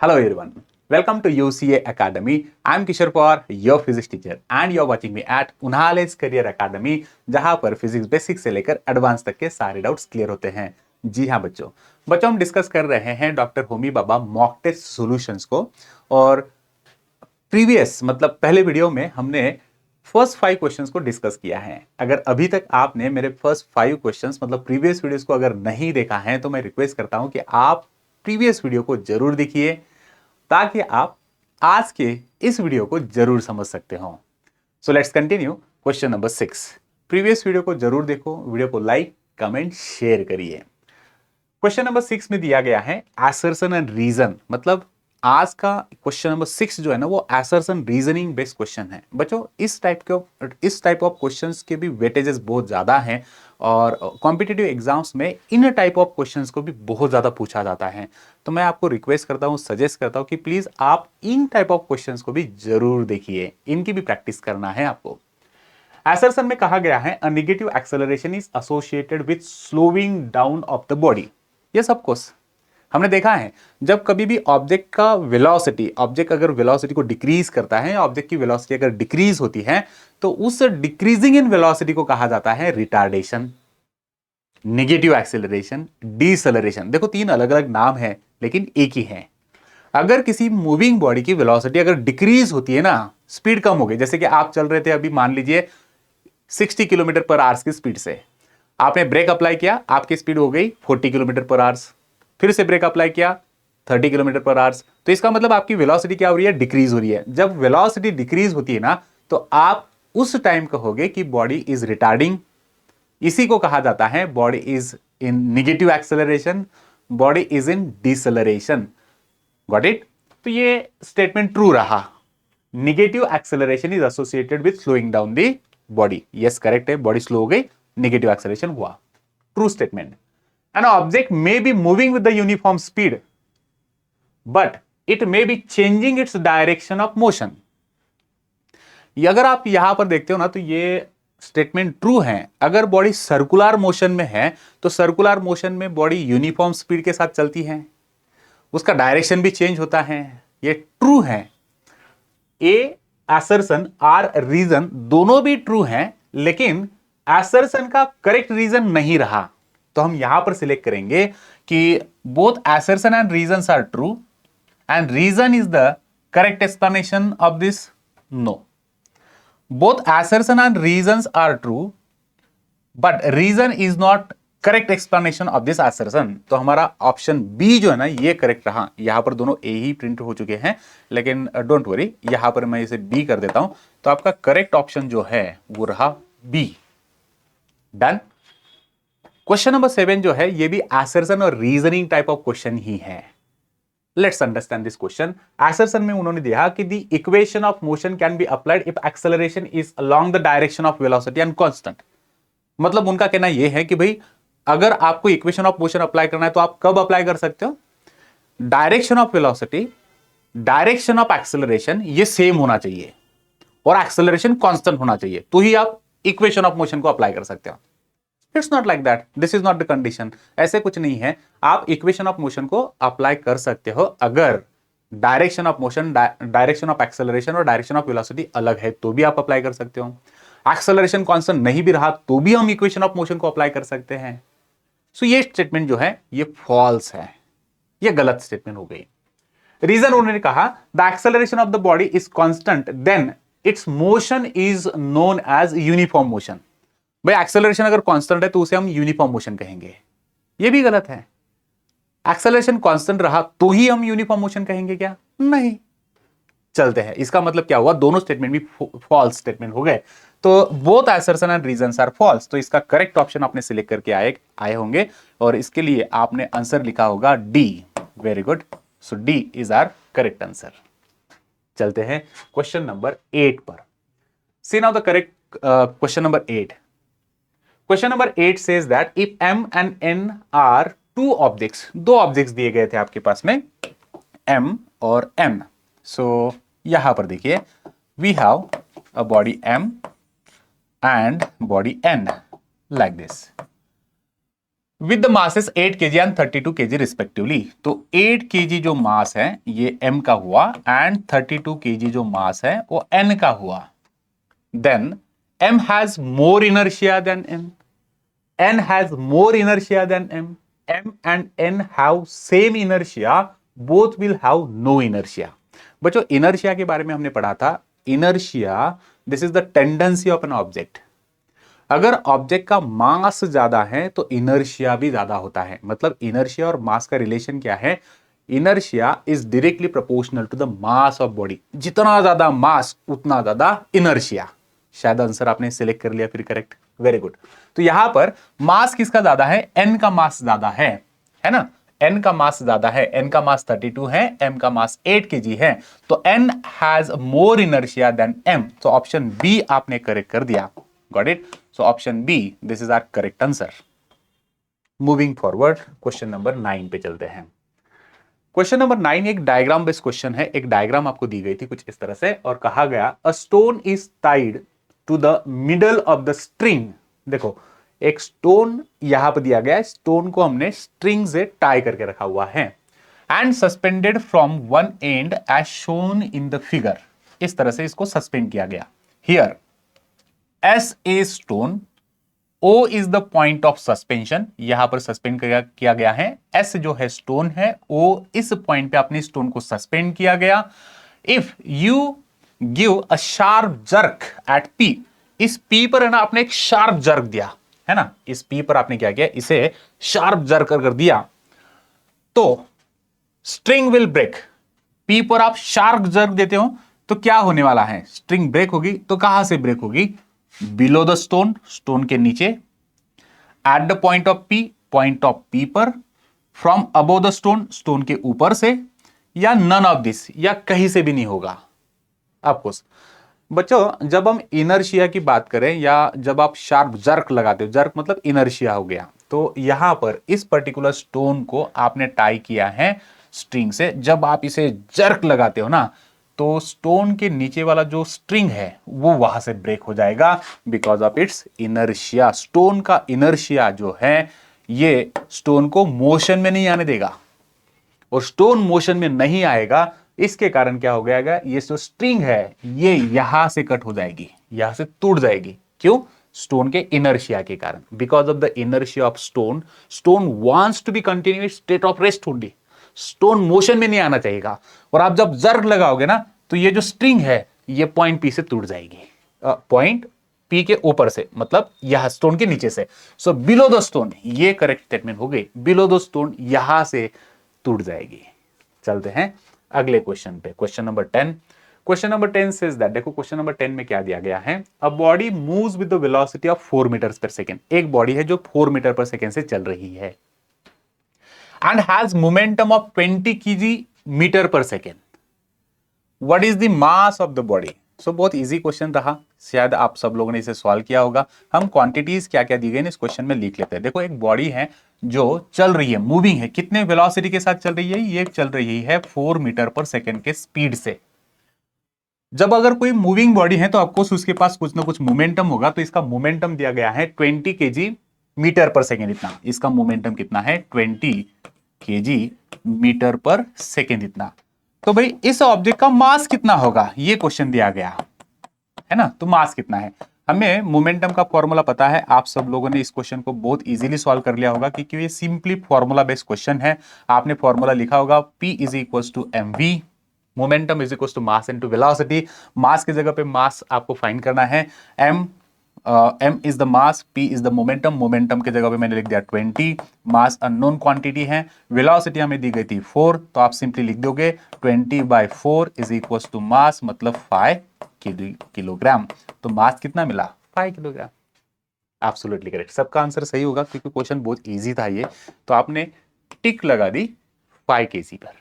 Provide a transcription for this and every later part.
Hello everyone. Welcome to UCA Academy. I'm Kishore Pawar, your physics teacher and you're watching me at Unhales Career Academy जहां पर physics basic से लेकर advance तक के सारे doubts clear होते हैं। जी हाँ बच्चों हम डिस्कस कर रहे हैं doctor Homi Bhabha mock test solutions को। और प्रीवियस मतलब पहले वीडियो में हमने फर्स्ट 5 क्वेश्चंस को डिस्कस किया है। अगर अभी तक आपने मेरे फर्स्ट 5 क्वेश्चंस मतलब प्रीवियस वीडियोस को अगर नहीं देखा है तो मैं रिक्वेस्ट करता हूं कि आप प्रीवियस वीडियो को जरूर देखिए ताकि आप आज के इस वीडियो को जरूर समझ सकते हो। So let's continue question number 6। Previous video को जरूर देखो, वीडियो को लाइक कमेंट शेयर करिए। क्वेश्चन नंबर 6 में दिया गया है असर्शन एंड रीजन, मतलब आज का क्वेश्चन नंबर 6 जो है ना वो असर्शन रीजनिंग बेस्ड क्वेश्चन है। बच्चों इस टाइप ऑफ क्वेश्चंस के भी वेटेजेस बहुत ज्यादा हैं और कॉम्पिटिटिव एग्जाम्स में इन टाइप ऑफ क्वेश्चंस को भी बहुत ज्यादा पूछा जाता है। तो मैं आपको रिक्वेस्ट करता हूं, सजेस्ट करता हूं कि प्लीज आप इन टाइप ऑफ क्वेश्चंस को भी जरूर देखिए, इनकी भी प्रैक्टिस करना है आपको। असर्शन में कहा गया है a negative acceleration is associated with slowing down of the body. Yes of course हमने देखा है जब कभी भी ऑब्जेक्ट का वेलोसिटी, ऑब्जेक्ट अगर वेलोसिटी को डिक्रीज करता है, ऑब्जेक्ट की वेलोसिटी अगर डिक्रीज होती है तो उस डिक्रीजिंग इन वेलोसिटी को कहा जाता है रिटार्डेशन, नेगेटिव एक्सेलरेशन, डीसेलरेशन। देखो 3 अलग अलग नाम है लेकिन एक ही है। अगर किसी मूविंग बॉडी की वेलोसिटी अगर डिक्रीज होती है ना, स्पीड कम हो गई, जैसे कि आप चल रहे थे अभी मान लीजिए 60 किलोमीटर पर आवर्स की स्पीड से, आपने ब्रेक अप्लाई किया, आपकी स्पीड हो गई 40 किलोमीटर पर आवर्स, फिर से ब्रेक अप्लाई किया 30 किलोमीटर पर आवर्स, तो इसका मतलब आपकी वेलोसिटी क्या हो रही है, डिक्रीज हो रही है। जब वेलोसिटी डिक्रीज होती है ना तो आप उस टाइम कहोगे कि बॉडी इज रिटार्डिंग। इसी को कहा जाता है body is in negative acceleration, body is in deceleration. Got it? तो ये स्टेटमेंट ट्रू रहा। Negative acceleration is associated with slowing down the body. Yes correct है, बॉडी स्लो हो गई, नेगेटिव एक्सेलरेशन हुआ। True statement. An object may be moving with the uniform speed, but it may be changing its direction of motion. अगर आप यहां पर देखते हो ना तो ये स्टेटमेंट ट्रू है। अगर बॉडी सर्कुलर मोशन में है तो सर्कुलर मोशन में बॉडी यूनिफॉर्म स्पीड के साथ चलती है, उसका डायरेक्शन भी चेंज होता है, ये ट्रू है। ए असर्शन आर रीजन दोनों भी ट्रू हैं, लेकिन असर्शन का करेक्ट रीजन नहीं रहा। तो हम यहां पर सिलेक्ट करेंगे कि both assertion and reasons are true and reason is the correct explanation of this. No, both assertion and reasons are true but reason is not correct explanation of this assertion। तो हमारा option B जो है ना ये correct रहा। यहां पर दोनों ए ही प्रिंट हो चुके हैं, लेकिन डोंट वरी, यहां पर मैं इसे बी कर देता हूं। तो आपका करेक्ट ऑप्शन जो है वो रहा बी। डन। क्वेश्चन नंबर 7 जो है ये भी assertion और रीजनिंग टाइप ऑफ क्वेश्चन ही है। Let's understand this question. assertion में उन्होंने दिया कि the equation of motion can be applied if acceleration is along the direction of velocity and constant. मतलब उनका कहना यह है कि भाई अगर आपको इक्वेशन ऑफ मोशन अप्लाई करना है तो आप कब अप्लाई कर सकते हो, direction of velocity, direction of acceleration ये सेम होना चाहिए और एक्सेलरेशन कांस्टेंट होना चाहिए, तो ही आप इक्वेशन ऑफ मोशन को अप्लाई कर सकते हो। It's not like that, this is not the condition. ऐसे कुछ नहीं है। आप इक्वेशन ऑफ मोशन को अप्लाई कर सकते हो अगर direction of motion, direction of acceleration और डायरेक्शन ऑफ वेलोसिटी अलग है तो भी आप अप्लाई कर सकते हो। एक्सेलरेशन कांस्टेंट नहीं भी रहा तो भी हम इक्वेशन ऑफ मोशन को अप्लाई कर सकते हैं। सो ये स्टेटमेंट जो है ये फॉल्स है, ये गलत स्टेटमेंट हो गई। रीजन उन्होंने कहा the acceleration of the body is constant then its motion is known as uniform motion. भाई एक्सेलरेशन अगर कांस्टेंट है तो उसे हम यूनिफॉर्म मोशन कहेंगे, ये भी गलत है। एक्सेलरेशन कांस्टेंट रहा तो ही हम यूनिफॉर्म मोशन कहेंगे क्या? नहीं। चलते हैं, इसका मतलब क्या हुआ, दोनों स्टेटमेंट भी फॉल्स स्टेटमेंट हो गए। तो both assertion and reasons are false. तो इसका करेक्ट ऑप्शन आपने सिलेक्ट करके आए होंगे और इसके लिए आपने आंसर लिखा होगा D. Very good. So D is our correct answer. चलते हैं क्वेश्चन नंबर 8 पर। See now the correct question number 8। Question number 8 says that if m and n are two objects, दो ऑब्जेक्ट्स दिए गए थे आपके पास में m और n। सो यहां पर देखिए we have a body m and body n like this. With the masses 8 kg and 32 kg respectively. तो 8 kg जो मास है ये m का हुआ एंड 32 kg जो मास है वो n का हुआ। Then m has more inertia than n has more inertia than m and n have same inertia, both will have no inertia। बच्चों inertia के बारे में हमने पढ़ा था। inertia, this is the tendency of an object। अगर object का मास ज्यादा है तो इनर्शिया भी ज्यादा होता है। मतलब इनर्शिया और मास का रिलेशन क्या है? Inertia is directly proportional to the mass of body. जितना ज्यादा मास उतना ज्यादा इनर्शिया। शायद आंसर आपने सिलेक्ट कर लिया फिर करेक्ट, वेरी गुड। तो यहां पर मास किसका ज्यादा है? एन का मास ज्यादा है ना? एन का मास ज्यादा है, एन का मास 32 है, एम का मास 8 kg है। तो N has more inertia than M. तो ऑप्शन बी आपने करेक्ट कर दिया। Got it? So option B, this is our correct answer. Moving forward, question number 9 पे चलते हैं। क्वेश्चन नंबर 9 एक डायग्राम बेस्ड क्वेश्चन है। एक डायग्राम आपको दी गई थी कुछ इस तरह से और कहा गया a stone is tied to the middle of the string. देखो एक स्टोन यहां पर दिया गया है, स्टोन को हमने स्ट्रिंग से टाई करके रखा हुआ है and suspended from one end as shown in the figure. इस तरह से इसको सस्पेंड किया गया। Here's a stone, O is the point of suspension. यहां पर सस्पेंड किया गया है। S जो है स्टोन है, O इस पॉइंट पे अपने स्टोन को सस्पेंड किया गया। If you give a sharp jerk at P, इस P पर है ना आपने एक शार्प जर्क दिया है ना, इस P पर आपने क्या किया, इसे शार्प जर्क कर दिया तो स्ट्रिंग विल ब्रेक। P पर आप शार्प जर्क देते हो तो क्या होने वाला है? स्ट्रिंग ब्रेक होगी। तो कहां से ब्रेक होगी? बिलो द स्टोन, स्टोन के नीचे, at the point of P, point of P पर, from above the stone, stone के ऊपर से, या नन ऑफ दिस, या कहीं से भी नहीं होगा। ऑफकोर्स बच्चों जब हम इनर्शिया की बात करें या जब आप शार्प जर्क लगाते हो, जर्क मतलब इनर्शिया हो गया, तो यहां पर इस पर्टिकुलर स्टोन को आपने टाई किया है स्ट्रिंग से। जब आप इसे जर्क लगाते हो ना तो स्टोन के नीचे वाला जो स्ट्रिंग है वो वहां से ब्रेक हो जाएगा because of its inertia. Stone का इनर्शिया जो है ये स्टोन को मोशन में नहीं आने देगा और स्टोन मोशन में नहीं आएगा, इसके कारण क्या हो गया, ये जो स्ट्रिंग है ये यहां से कट हो जाएगी, यहां से टूट जाएगी। क्यों? स्टोन के इनर्शिया के कारण। Because of the inertia of stone, stone wants to be continuous state of rest only. Stone motion में नहीं आना चाहिएगा और आप जब जर्क लगाओगे ना तो ये जो स्ट्रिंग है ये पॉइंट पी से टूट जाएगी, पॉइंट पी के ऊपर से, मतलब यह स्टोन के नीचे से। सो बिलो द स्टोन, ये करेक्ट स्टेटमेंट हो गई। बिलो द स्टोन यहां से टूट जाएगी। चलते हैं अगले क्वेश्चन पे, question number 10। Question number 10 says that, देखो क्वेश्चन नंबर 10 में क्या दिया गया है, a body moves with the velocity of 4 metres पर सेकंड। एक बॉडी है जो 4 मीटर पर सेकंड से चल रही है and has momentum of 20 kg metre पर second. What is the mass of the body? So बहुत इजी क्वेश्चन रहा, शायद आप सब लोगों ने इसे सॉल्व किया होगा। हम क्वांटिटीज क्या क्या दी गई इस क्वेश्चन में लिख लेते हैं। देखो एक बॉडी है जो चल रही है, मूविंग है, कितने वेलोसिटी के साथ चल रही है? ये चल रही है 4 मीटर पर सेकेंड के स्पीड से। जब अगर कोई मूविंग बॉडी है तो ऑफकोर्स उसके पास कुछ ना कुछ मोमेंटम होगा, तो इसका मोमेंटम दिया गया है 20 kg मीटर पर सेकेंड। इतना इसका मोमेंटम कितना है? 20 kg मीटर पर सेकेंड इतना। तो भाई इस ऑब्जेक्ट का मास कितना होगा ये क्वेश्चन दिया गया है ना। तो मास कितना है? हमें मोमेंटम का फॉर्मूला पता है। आप सब लोगों ने इस क्वेश्चन को बहुत इजीली सॉल्व कर लिया होगा क्योंकि ये सिंपली फॉर्मूला बेस्ड क्वेश्चन है। आपने फॉर्मूला लिखा होगा P is equal to mv, momentum is equal to mass into velocity. Mass की जगह पे मास आपको फाइंड करना है। m is the mass, p is the momentum, momentum की जगह पे मैंने लिख दिया 20, मास अननोन क्वांटिटी है, वेलोसिटी हमें दी गई थी 4, तो आप सिंपली लिख दोगे 20/4 इज इक्वल टू मास, मतलब 5 किलोग्राम। तो मास कितना मिला? 5 किलोग्राम। एब्सोल्युटली करेक्ट, सबका आंसर सही होगा क्योंकि क्वेश्चन बहुत इजी था ये, तो आपने टिक लगा दी 5 kg पर।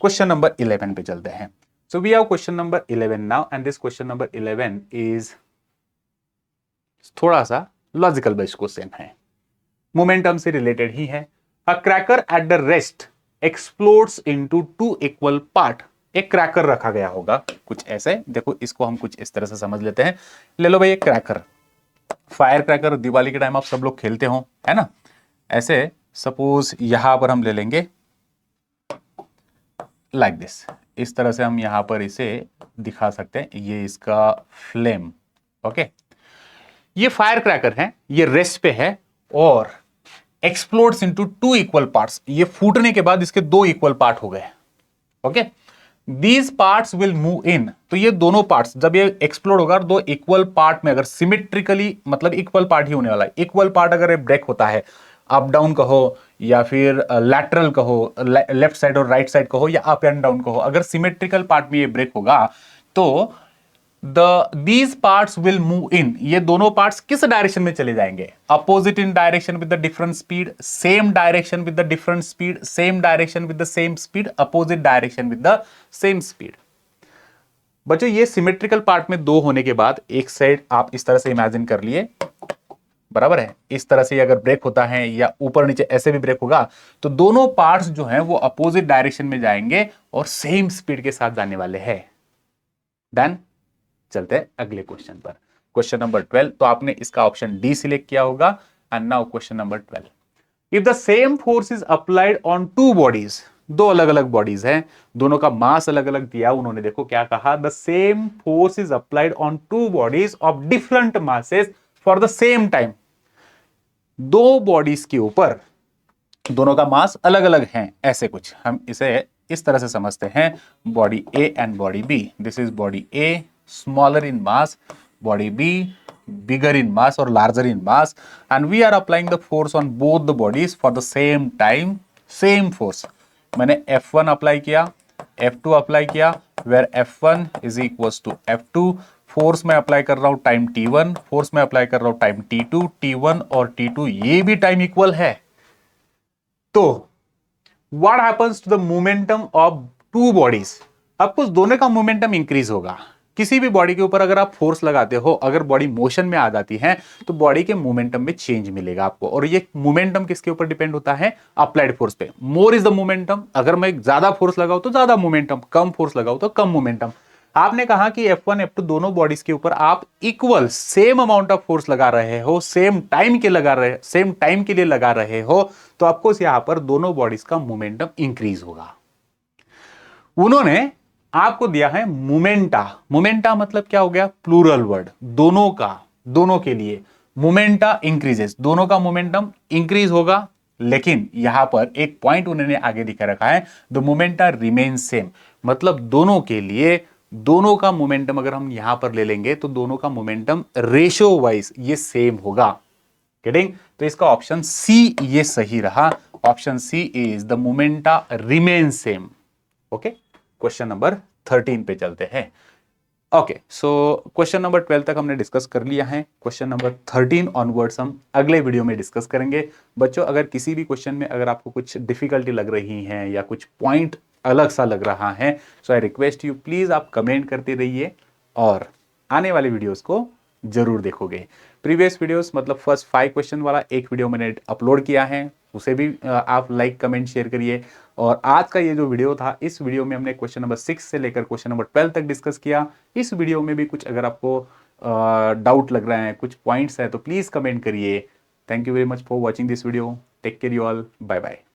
क्वेश्चन नंबर 11 पे चलते हैं। So we have question number 11 now and this question number 11 is थोड़ा सा लॉजिकल बेस्ड क्वेश्चन है, मोमेंटम से रिलेटेड ही है। A cracker at the rest explodes into 2 equal part. एक क्रैकर रखा गया होगा कुछ ऐसे, देखो इसको हम कुछ इस तरह से समझ लेते हैं। ले लो भाई एक क्रैकर, फायर क्रैकर दिवाली के टाइम आप सब लोग खेलते हो है ना। ऐसे सपोज यहां पर हम ले लेंगे लाइक दिस, इस तरह से हम यहां पर इसे दिखा सकते हैं, ये इसका फ्लेम। ओके, ये फायर क्रैकर है, ये रेस्ट पे है और explodes into two equal parts. ये फूटने के बाद इसके दो इक्वल पार्ट हो गए। Okay, these parts will move in, तो ये दोनों पार्ट्स जब ये एक्सप्लोड होगा दो इक्वल पार्ट में, अगर सिमेट्रिकली मतलब इक्वल पार्ट ही होने वाला है, इक्वल पार्ट अगर ये ब्रेक होता है, अप डाउन कहो या फिर लैटरल कहो, लेफ्ट साइड और राइट साइड कहो या अप एंड डाउन कहो, अगर सिमेट्रिकल पार्ट में ये ब्रेक होगा तो these parts will move in, ये दोनों पार्ट्स किस डायरेक्शन में चले जाएंगे? Opposite in direction with the different speed, same direction with the different speed, same direction with the same speed, opposite direction with the same speed. बच्चों ये symmetrical part में दो होने के बाद एक साइड आप इस तरह से इमेजिन कर लिए, बराबर है, इस तरह से अगर ब्रेक होता है या ऊपर नीचे ऐसे भी ब्रेक होगा तो दोनों पार्ट्स जो हैं वो अपोजिट डायरेक्शन में जाएंगे और सेम स्पीड के साथ जाने वाले हैं। डन, चलते हैं अगले क्वेश्चन पर, क्वेश्चन नंबर 12। तो आपने इसका ऑप्शन डी सिलेक्ट किया होगा। And now question number 12, if the same force is applied on two bodies, दो अलग अलग बॉडीज हैं, दोनों का मास अलग अलग दिया उन्होंने, देखो क्या कहा, the same force is applied on two bodies of different masses for the same time. दो बॉडीज के ऊपर दोनों का मास अलग अलग है, ऐसे कुछ हम इसे इस तरह से समझते हैं, body A and body B, this is body A smaller in mass, body B bigger in mass or larger in mass, and we are applying the force on both the bodies for the same time, same force। मैंने F1 apply किया, F2 apply किया, where F1 is equals to F2, force में apply कर रहा हूं time T1, force में apply कर रहा हूं टाइम T2, T1 और T2 ये भी टाइम इक्वल है। तो what happens to the momentum of two bodies? अब कुछ दोनों का मोमेंटम इंक्रीज होगा। किसी भी बॉडी के ऊपर अगर आप फोर्स लगाते हो, अगर बॉडी मोशन में आ जाती है तो बॉडी के मोमेंटम में चेंज मिलेगा आपको, और ये मोमेंटम किसके ऊपर डिपेंड होता है? अप्लाइड फोर्स पे। मोर इज द मोमेंटम, अगर मैं ज्यादा फोर्स लगाऊं तो ज्यादा मोमेंटम, कम फोर्स लगाऊं तो कम मोमेंटम। आपने कहा कि F1 F2 दोनों बॉडीज के ऊपर आप equal same amount of force लगा रहे हो, सेम टाइम के लिए लगा रहे हो, तो आपको यहां पर दोनों बॉडीज का मोमेंटम इंक्रीज होगा। उन्होंने आपको दिया है मोमेंटा, मोमेंटा मतलब क्या हो गया? प्लूरल वर्ड, दोनों का, दोनों के लिए मोमेंटा इंक्रीजेस, दोनों का मोमेंटम इंक्रीज होगा। लेकिन यहां पर एक पॉइंट उन्होंने आगे दिखा रखा है, द मोमेंटा रिमेन सेम, मतलब दोनों के लिए दोनों का मोमेंटम अगर हम यहां पर ले लेंगे तो दोनों का मोमेंटम रेशियो वाइज ये सेम होगा। गेटिंग? तो इसका ऑप्शन सी ये सही रहा, option C is the momenta remain same. Okay, question number 13 पे चलते हैं। ओके, सो क्वेश्चन नंबर 12 तक हमने डिस्कस कर लिया है, क्वेश्चन नंबर 13 ऑनवर्ड्स हम अगले वीडियो में डिस्कस करेंगे। बच्चों अगर किसी भी क्वेश्चन में अगर आपको कुछ डिफिकल्टी लग रही है या कुछ पॉइंट अलग सा लग रहा है, सो आई रिक्वेस्ट यू प्लीज आप कमेंट करते रहिए और आने वाले वीडियोस को जरूर देखोगे। प्रीवियस वीडियोस मतलब फर्स्ट 5 क्वेश्चन वाला एक वीडियो मैंने अपलोड किया है, उसे भी आप लाइक कमेंट शेयर करिए। और आज का ये जो वीडियो था, इस वीडियो में हमने क्वेश्चन नंबर 6 से लेकर क्वेश्चन नंबर 12 तक डिस्कस किया। इस वीडियो में भी कुछ अगर आपको डाउट लग रहा है, कुछ पॉइंट्स है, तो प्लीज कमेंट करिए। Thank you very much for watching this video. Take care you all, bye bye.